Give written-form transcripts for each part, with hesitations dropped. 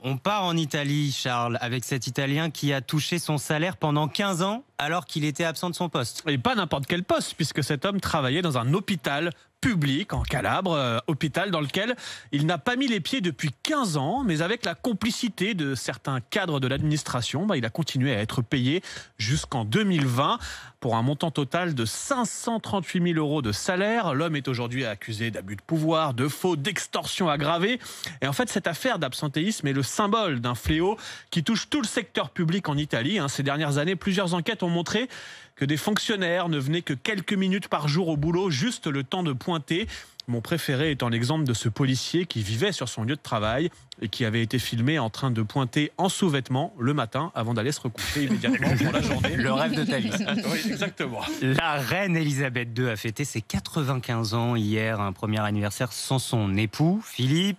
On part en Italie, Charles, avec cet Italien qui a touché son salaire pendant 15 ans alors qu'il était absent de son poste. Et pas n'importe quel poste, puisque cet homme travaillait dans un hôpital public en Calabre, hôpital dans lequel il n'a pas mis les pieds depuis 15 ans, mais avec la complicité de certains cadres de l'administration, il a continué à être payé jusqu'en 2020 pour un montant total de 538 000 euros de salaire. L'homme est aujourd'hui accusé d'abus de pouvoir, de faux, d'extorsion aggravée. Et en fait, cette affaire d'absentéisme est le symbole d'un fléau qui touche tout le secteur public en Italie. Ces dernières années, plusieurs enquêtes ont montré que des fonctionnaires ne venaient que quelques minutes par jour au boulot, juste le temps de pointer. Mon préféré étant l'exemple de ce policier qui vivait sur son lieu de travail et qui avait été filmé en train de pointer en sous-vêtements le matin avant d'aller se recoucher immédiatement pour la journée. Le rêve de ta vie. Oui, exactement. La reine Elisabeth II a fêté ses 95 ans hier, un premier anniversaire sans son époux, Philippe.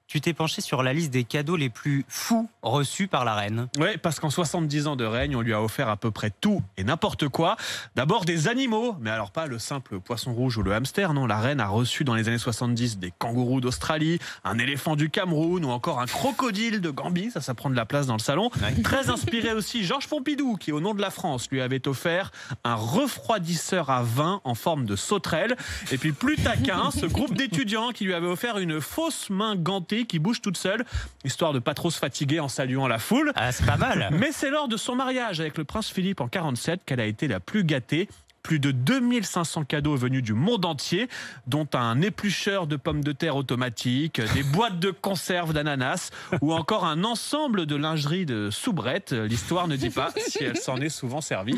Tu t'es penché sur la liste des cadeaux les plus fous reçus par la reine. Oui, parce qu'en 70 ans de règne, on lui a offert à peu près tout et n'importe quoi. D'abord des animaux, mais alors pas le simple poisson rouge ou le hamster, non. La reine a reçu dans les années 70 des kangourous d'Australie, un éléphant du Cameroun ou encore un crocodile de Gambie. Ça prend de la place dans le salon. Ouais. Très inspiré aussi, Georges Pompidou, qui au nom de la France lui avait offert un refroidisseur à vin en forme de sauterelle. Et puis plus taquin, ce groupe d'étudiants qui lui avait offert une fausse main gantée qui bouge toute seule, histoire de pas trop se fatiguer en saluant la foule. Ah, c'est pas mal. Mais c'est lors de son mariage avec le prince Philippe en 47 qu'elle a été la plus gâtée. Plus de 2500 cadeaux venus du monde entier, dont un éplucheur de pommes de terre automatique, des boîtes de conserve d'ananas ou encore un ensemble de lingerie de soubrette. L'histoire ne dit pas si elle s'en est souvent servie.